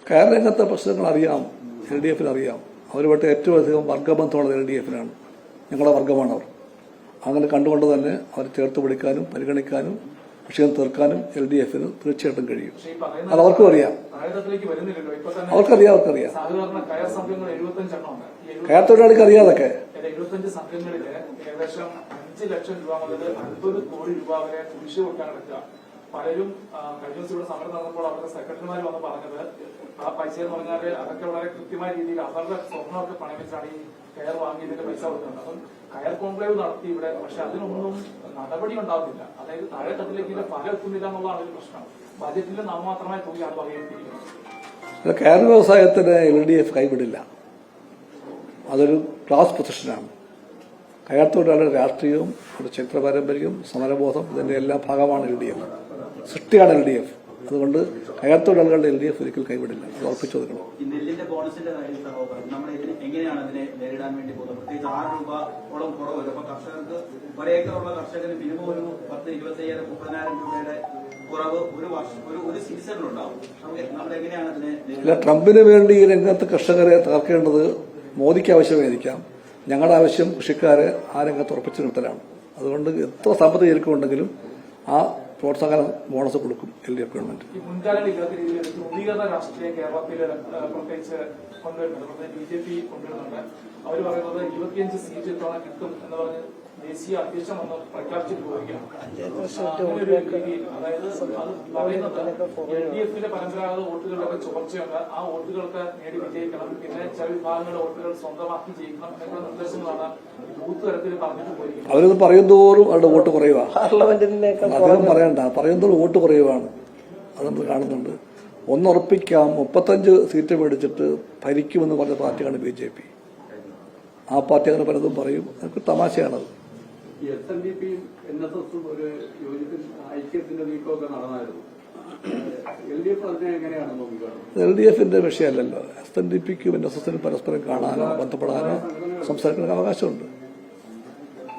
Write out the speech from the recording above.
കയർ രംഗത്തെ പ്രശ്നങ്ങൾ അറിയാം, LDF അറിയാം. അവരുമായിട്ട് ഏറ്റവും അധികം വർഗബന്ധമുള്ളത് LDF ഞങ്ങളുടെ വർഗമാണ് അവർ. അങ്ങനെ കണ്ടുകൊണ്ട് തന്നെ അവർ ചേർത്ത് പിടിക്കാനും പരിഗണിക്കാനും വിഷയം തീർക്കാനും LDF തീർച്ചയായിട്ടും കഴിയും. അത് അവർക്കും അറിയാം. അവർക്കറിയാം. കയർ തൊഴിലാളിക്ക് അറിയാതൊക്കെ 75 സംഘങ്ങളില് ഏകദേശം 5 ലക്ഷം രൂപ മുതൽ 50 കോടി രൂപ വരെ കുടിശ്ശിക കൊടുക്കാൻ കിടക്കുക. പലരും കഴിഞ്ഞ ദിവസം ഇവിടെ സമരം നടന്നപ്പോൾ അവരുടെ സെക്രട്ടറിമാർ വന്ന് പറഞ്ഞത് ആ പൈസ എന്ന് പറഞ്ഞാൽ അതൊക്കെ വളരെ കൃത്യമായ രീതിയിൽ അവരുടെ സ്വർണ്ണമൊക്കെ പണം വെച്ചാണ് ഈ കയർ വാങ്ങിയതിന്റെ പൈസ കൊടുക്കുന്നത്. അപ്പം കയർ കോൺക്ലേവ് നടത്തി ഇവിടെ, പക്ഷെ അതിനൊന്നും നടപടി ഉണ്ടാകുന്നില്ല. അതായത് താഴെത്തട്ടിലേക്ക് ഇതിന്റെ ഫലം എത്തുന്നില്ല എന്നുള്ളതാണ് ഒരു പ്രശ്നം. ബജറ്റിൽ നാമമാത്രമായ തുകയാണ് വകയിരുത്തിയിരിക്കുന്നത്. കയർ വ്യവസായത്തിന് LDF കൈവിടില്ല. അതൊരു ക്ലാസ് പൊസിഷനാണ്. കയർ തൊഴിലാളിയുടെ രാഷ്ട്രീയവും ഒരു ചരിത്ര പാരമ്പര്യവും സമരബോധം ഇതിന്റെ എല്ലാ ഭാഗമാണ് LDF. സൃഷ്ടിയാണ് LDF. അതുകൊണ്ട് കയർ തൊഴിലാളികളുടെ LDF ഒരിക്കൽ കൈവിടില്ല. അത് ഉറപ്പിച്ചു കൊടുക്കണം. നെല്ലിന്റെ ബോണസിന്റെ കാര്യം നമ്മൾ എങ്ങനെയാണ് അതിനെ നേരിടാൻ വേണ്ടി പോകുന്നത്? പ്രത്യേകിച്ച് 6 രൂപയോളം കുറവ് വരും. അപ്പൊ കർഷകർക്ക് ഒരേക്കറുള്ള കർഷകന് മിനിമം ഒരു 10,000, 20,000, 30,000 രൂപയുടെ കുറവ് ഒരു സീസണിലുണ്ടാവും. നമ്മൾ എങ്ങനെയാണ് അതിനെ? ട്രംപിന് വേണ്ടി ഈ രംഗത്ത് കർഷകരെ തകർക്കേണ്ടത് മോദിക്ക് ആവശ്യമായിരിക്കാം. ഞങ്ങളുടെ ആവശ്യം കൃഷിക്കാരെ ആ രംഗത്ത് ഉറപ്പിച്ചു നിർത്തലാണ്. അതുകൊണ്ട് എത്ര സാമ്പത്തിക ഞെരുക്കമുണ്ടെങ്കിലും ആ പ്രോത്സാഹന ബോണസ് കൊടുക്കും LDF ഗവൺമെന്റ്. ഈ മുൻകാലങ്ങളിൽ ഇല്ലാത്ത രീതിയിൽ ധ്രുവീകരണ രാഷ്ട്രീയം കേരളത്തിൽ പ്രത്യേകിച്ച് കൊണ്ടുവരുന്നുണ്ട്. BJP കൊണ്ടുവരുന്നുണ്ട്. അവർ പറയുന്നത് 25 സീറ്റ് ഇത്തവണ കിട്ടും എന്ന് പറഞ്ഞ് ദേശീയ അധ്യക്ഷൻ വന്ന് പ്രഖ്യാപിച്ചിട്ട് പോവുകയാണ്. അതായത് അത് പറയുന്നത് LDF പരമ്പരാഗത വോട്ടുകളുടെ ചോർച്ചയുണ്ട്. ആ വോട്ടുകൾക്ക് നേടി വിജയിക്കണം, പിന്നെ ചില വിഭാഗങ്ങളുടെ വോട്ടുകൾ സ്വന്തമാക്കി ജയിക്കണം എന്നൊക്കെ നിർദ്ദേശങ്ങളാണ് ബൂത്ത് തലത്തിൽ പറഞ്ഞിട്ട് പോയിരിക്കുന്നത്. അവരത് പറയുന്തോറും അവരുടെ വോട്ട് കുറയുക. അദ്ദേഹം പറയണ്ട, പറയുന്തോറും വോട്ട് കുറയുവാണ്. അത് നമ്മൾ കാണുന്നുണ്ട്. ഒന്നുറപ്പിക്കാം, 35 സീറ്റ് മേടിച്ചിട്ട് ഭരിക്കുമെന്ന് പറഞ്ഞ പാർട്ടിയാണ് BJP. ആ പാർട്ടി അങ്ങനെ പലതും പറയും. അതൊക്കെ തമാശയാണത്. SNDPയും NSSും ഒരു ഐക്യത്തിന്റെ നീക്കമൊക്കെ നടന്നായിരുന്നു. LDF അതിനെ എങ്ങനെയാണ് നോക്കിക്കാണുന്നത്? LDFന്റെ വിഷയമല്ലല്ലോ. SNDPക്കും NSSനും പരസ്പരം കാണാനോ ബന്ധപ്പെടാനോ സംസാരിക്കാനോ അവകാശമുണ്ട്.